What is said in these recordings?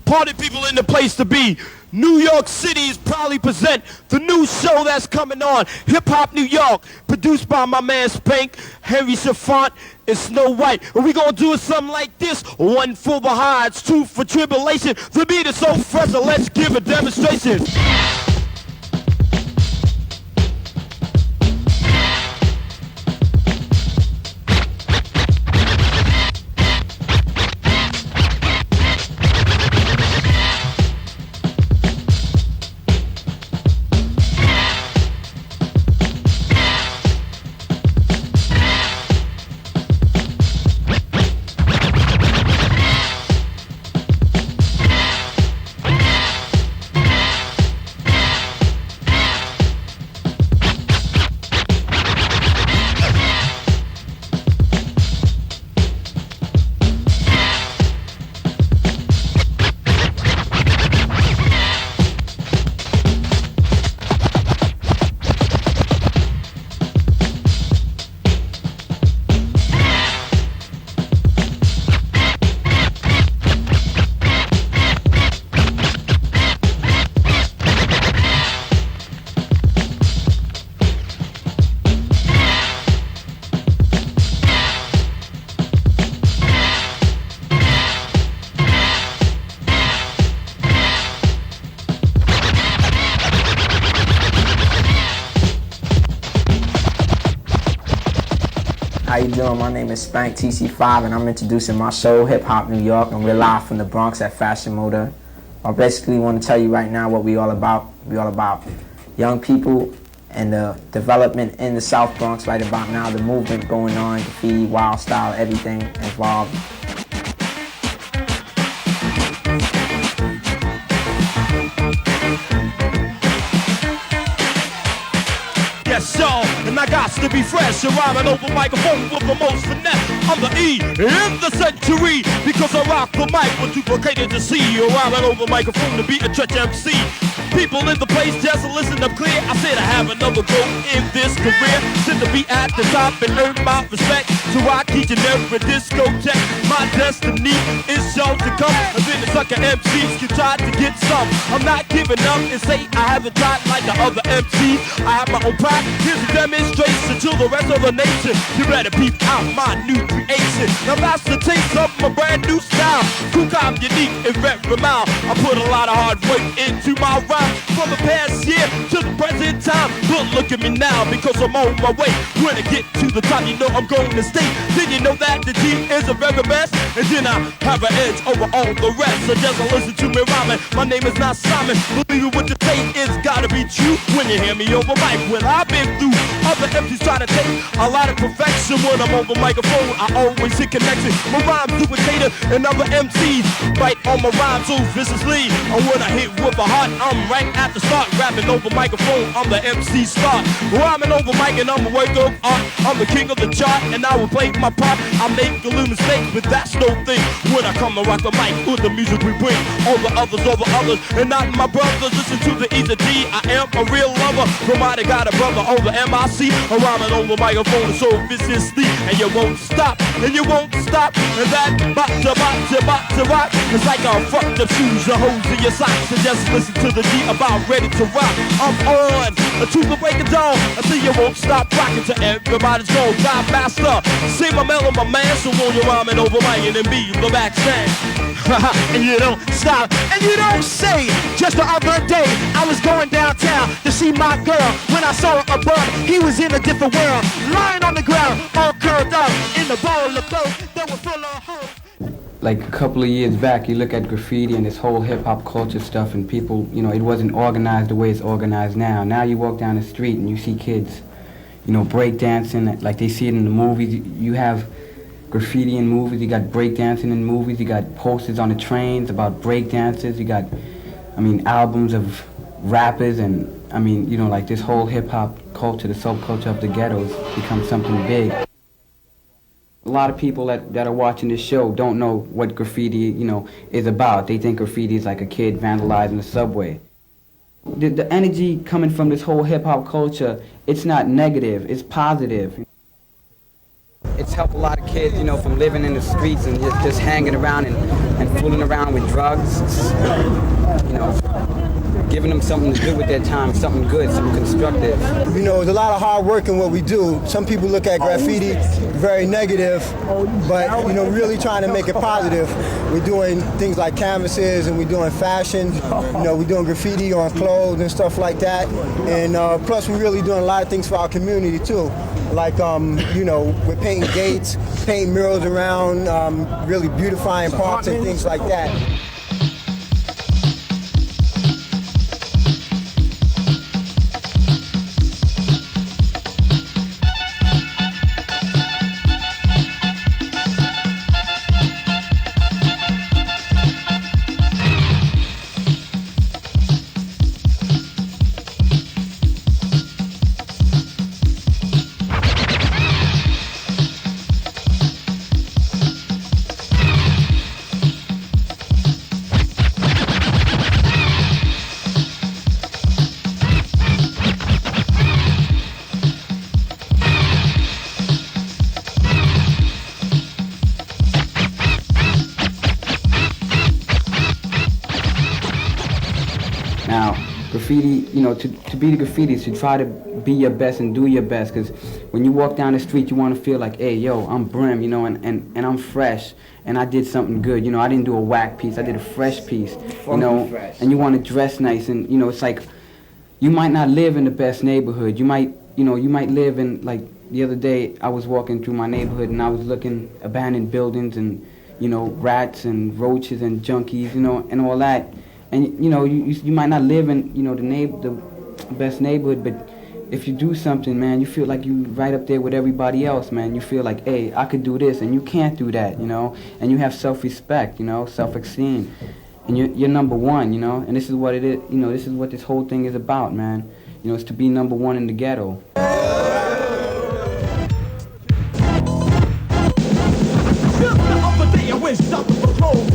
Party people in the place to be. New York City is proudly present the new show that's coming on, Hip Hop New York, produced by my man Spank, Henry Chalfant, and Snow White. And we gonna do it something like this: 1 for the highs, 2 for tribulation. The beat is so fresh, so let's give a demonstration. How you doing? My name is Spank TC5 and I'm introducing my show, Hip Hop New York, and we're live from the Bronx at Fashion Moda. I basically want to tell you right now what we all about. We all about young people and the development in the South Bronx right about now, the movement going on, graffiti, wild style, everything involved. Y'all, and I got to be fresh and rhyming over microphone with the most finesse. I'm the E in the century because I rock the mic with duplicated to see. You're rhyming over microphone to be a church MC. People in the place just listen up clear. I said I have another go in this career. Sit to be at the top and earn my respect. So I teach in every discotheque. My destiny is shown to come. And then the sucker MCs can try to get some. I'm not giving up and say I haven't tried like the other MCs. I have my own pride. Here's a demonstration to the rest of the nation. You better peep out my new creation. Now that's the taste of my brand new style. Cool, calm, unique, and very mild. I put a lot of hard work into my rhyme. From the past year to the present time. But look at me now because I'm on my way. When I get to the top, you know I'm going to stay. Then you know that the G is the very best. And then I have an edge over all the rest. So just listen to me rhyming. My name is not Simon. Believe it what you say, it's gotta be true. When you hear me over mic, well I've been through. Other MCs try to take a lot of perfection. When I'm over microphone, I always hit connection. My rhyme duplicator and other MCs bite on my rhyme so viciously. And when I hit with a heart, I'm right at the start. Rapping over microphone, I'm the MC start. Rhyming over mic and I'm a work of art. I'm the king of the chart and I will play my part. I make a little mistake, but that's no thing. When I come to rock the mic with the music we bring. Over others, and not my brothers. Listen to the easy G, I am a real lover. Somebody got a brother over MIC. I'm rhyming over microphone so viciously. And you won't stop, and you won't stop. And that bot to rock. It's like a fucked up shoes, the holes in your socks. And just listen to the G about ready to rock. I'm on to the break of dawn. Until you won't stop rocking till everybody's gone. God master, say my mellow, my man. So won't you rhyming over mic and be the backstand. And you don't stop, and you don't say. Just the other day, I was going downtown to see my girl. When I saw her above, he was in a different world. Lying on the ground, all curled up in the bowl of clothes that were full of holes. like a couple of years back, you look at graffiti and this whole hip-hop culture stuff, and people, you know, it wasn't organized the way it's organized now. Now you walk down the street and you see kids, you know, breakdancing like they see it in the movies. You have graffiti in movies, you got breakdancing in movies, you got posters on the trains about breakdancers, you got, I mean, albums of rappers, and, I mean, you know, like this whole hip-hop culture, the subculture of the ghettos become something big. A lot of people that are watching this show don't know what graffiti, you know, is about. They think graffiti is like a kid vandalizing the subway. The energy coming from this whole hip-hop culture, it's not negative, it's positive. It's helped a lot of kids, you know, from living in the streets and just hanging around and fooling around with drugs, you know, giving them something to do with their time, something good, something constructive. You know, there's a lot of hard work in what we do. Some people look at graffiti very negative, but, you know, really trying to make it positive. We're doing things like canvases, and we're doing fashion. You know, we're doing graffiti on clothes and stuff like that. And plus, we're really doing a lot of things for our community, too. Like, you know, we're painting gates, painting murals around, really beautifying parks and things like that. Now, graffiti, you know, to be the graffiti is to try to be your best and do your best, because when you walk down the street, you want to feel like, hey, yo, I'm Brim, you know, and I'm fresh, and I did something good. You know, I didn't do a whack piece, I did a fresh piece, you know, and you want to dress nice, and, you know, it's like, you might not live in the best neighborhood. You might, you know, you might live in, like, the other day, I was walking through my neighborhood, and I was looking abandoned buildings and, you know, rats and roaches and junkies, you know, and all that. And, you know, you might not live in, you know, the best neighborhood, but if you do something, man, you feel like you right up there with everybody else, man. You feel like, hey, I could do this, and you can't do that, you know. And you have self-respect, you know, self-esteem. And you're number one, you know. And this is what it is, you know, this is what this whole thing is about, man. You know, it's to be number one in the ghetto.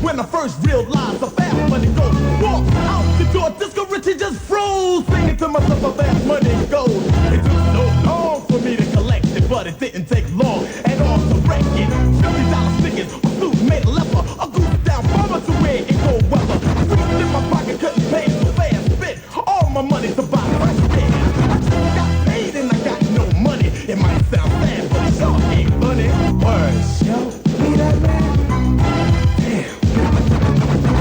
When I first realized the fast money goes, walk out the door, Disco Richie just froze, singing to myself, a fast money goes. It took so long for me to collect it, but it didn't take long at all to wreck it. $50 stickers, a suit made of leather, a goose down farmer to wear in cold weather. Reached in my pocket, couldn't pay so fast, spit all my money to buy fresh things. I just got paid and I got no money. It might sound bad, but it sure ain't funny. Words, yo, be that man.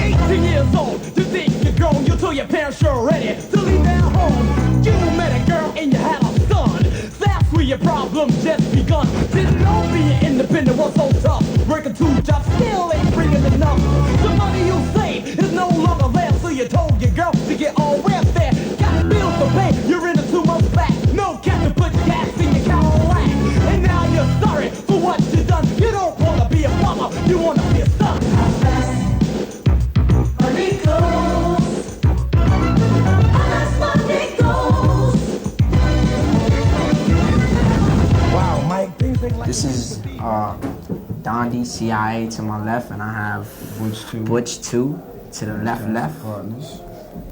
18 years old, you think you're grown, you told your parents you're ready to leave their home. You met a girl and you had a son. That's where your problems just begun. Didn't know being independent was so tough. Working 2 jobs still ain't bringing enough. The money you saved is no longer there, so you told your girl to get on welfare. Got bills to pay, you're in a 2 months back. No cash to put gas in your Cadillac. And now you're sorry for what you done. You don't wanna be a farmer, you wanna be a son. This is Dondi, CIA to my left, and I have Butch 2 to the left. Partners.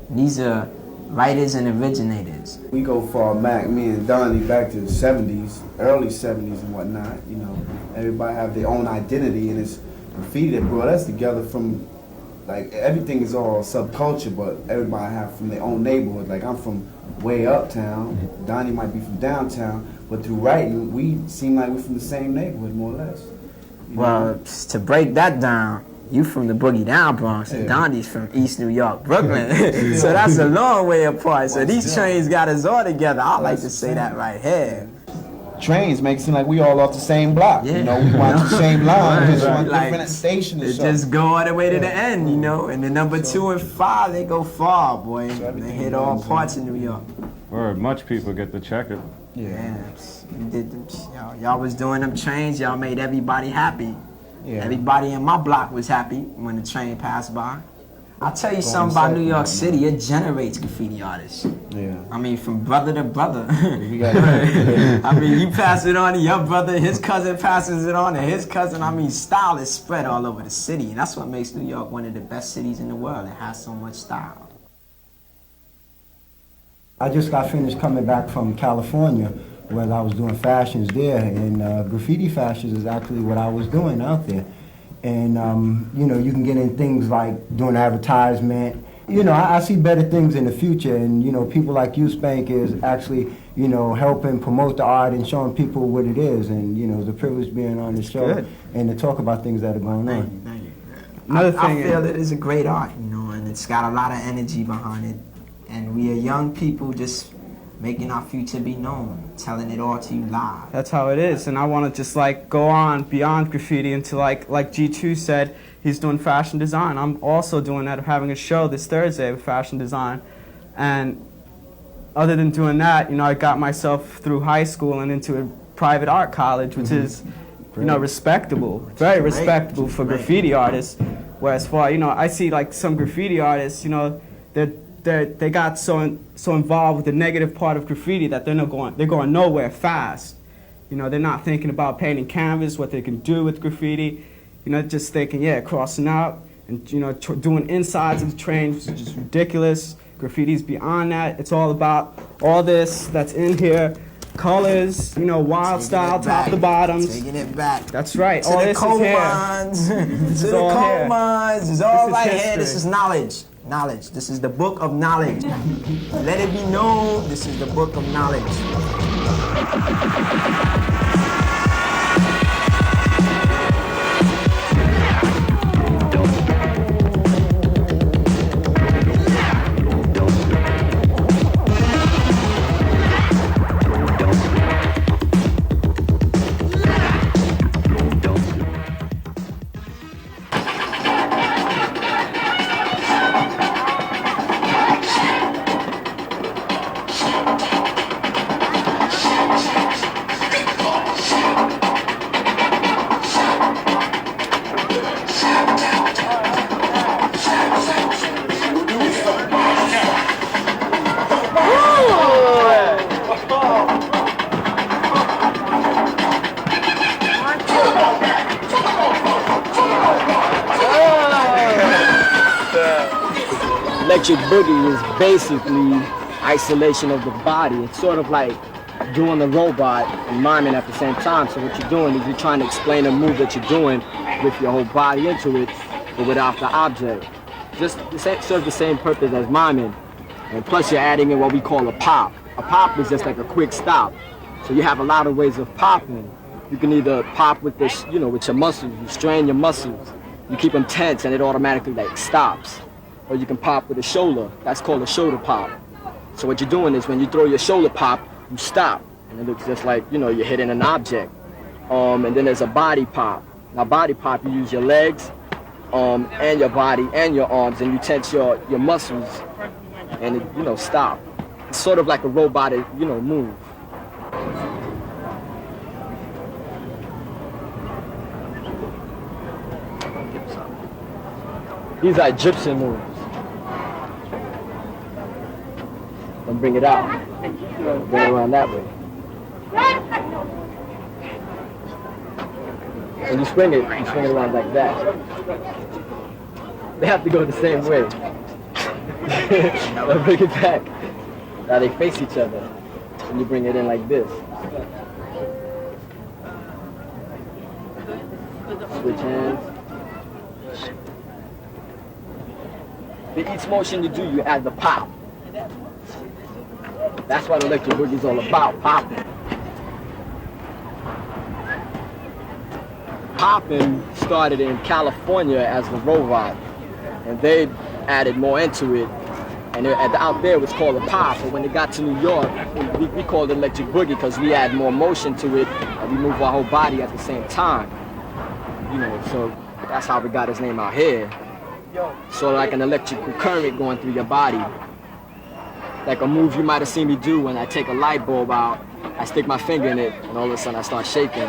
These are writers and originators. We go far back, me and Dondi, back to the 70s, early 70s and whatnot. You know, everybody have their own identity, and it's graffiti that brought us together from, like, everything is all subculture, but everybody have from their own neighborhood. Like, I'm from way uptown, Dondi might be from downtown, but through writing, we seem like we're from the same neighborhood, more or less. Well, to break that down, you from the boogie down Bronx, and Dondi's from East New York, Brooklyn. So that's a long way apart. So these trains got us all together. I like to say that right here. trains make it seem like we all off the same block. Yeah. You know, we watch the same line, just on Like, different stations. They just go all the way to the end, you know. And the number 2 and 5, they go far, boy. They hit all parts of New York. Or much people get to check it. Yeah, you did them, y'all was doing them trains. Y'all made everybody happy. Yeah. Everybody in my block was happy when the train passed by. I'll tell you something about New York City. It generates graffiti artists. Yeah. I mean, from brother to brother. We got I mean, you pass it on to your brother, his cousin passes it on to his cousin. I mean, style is spread all over the city, and that's what makes New York one of the best cities in the world. It has so much style. I just got finished coming back from California, where I was doing fashions there, and graffiti fashions is actually what I was doing out there. And, you know, you can get in things like doing advertisement. You know, I see better things in the future, and, you know, people like you, Spank, is actually, you know, helping promote the art and showing people what it is. And, you know, the privilege being on the show and to talk about things that are going on. Thank you. Another I thing feel it is a great art, you know, and it's got a lot of energy behind it. And we are young people just making our future be known, telling it all to you live. That's how it is, and I want to just like go on beyond graffiti into like G2 said, he's doing fashion design. I'm also doing that, having a show this Thursday with fashion design. And other than doing that, you know, I got myself through high school and into a private art college, which is, you know, respectable, very respectable for graffiti artists. Whereas for, you know, I see like some graffiti artists, you know, they got so involved with the negative part of graffiti that they're going nowhere fast. You know, they're not thinking about painting canvas, what they can do with graffiti. You know, just thinking, yeah, crossing out and, you know, doing insides of the train, which is just ridiculous. Graffiti's beyond that. It's all about all this that's in here. Colors, you know, wild style, top to bottoms. Taking it back. That's right. To All the this coal is here. mines. To the all coal here. mines. It's all This is right here. history. This is knowledge. Knowledge. This is the book of knowledge. Let it be known. This is the book of knowledge. Electric boogie is basically isolation of the body. It's sort of like doing the robot and miming at the same time. So what you're doing is you're trying to explain a move that you're doing with your whole body into it, but without the object. Just serves the same purpose as miming. And plus you're adding in what we call a pop. A pop is just like a quick stop. So you have a lot of ways of popping. You can either pop with this, you know, with your muscles. You strain your muscles. You keep them tense and it automatically like stops. Or you can pop with a shoulder. That's called a shoulder pop. So what you're doing is when you throw your shoulder pop, you stop. And it looks just like, you know, you're hitting an object. And then there's a body pop. Now body pop, you use your legs and your body and your arms, and you tense your muscles and it, you know, stop. It's sort of like a robotic, you know, move. These are Egyptian moves. And bring it out. Bring it around that way. When you swing it around like that. They have to go the same way. Now bring it back. Now they face each other. And you bring it in like this. Switch hands. For each motion you do, you add the pop. That's what electric boogie is all about, popping. Popping started in California as the robot, and they added more into it, And out there it was called a pop, but when it got to New York, we called it electric boogie because we add more motion to it, and we move our whole body at the same time. You know, so that's how we got his name out here. Sort of like an electrical current going through your body. Like a move you might have seen me do when I take a light bulb out, I stick my finger in it, and all of a sudden I start shaking.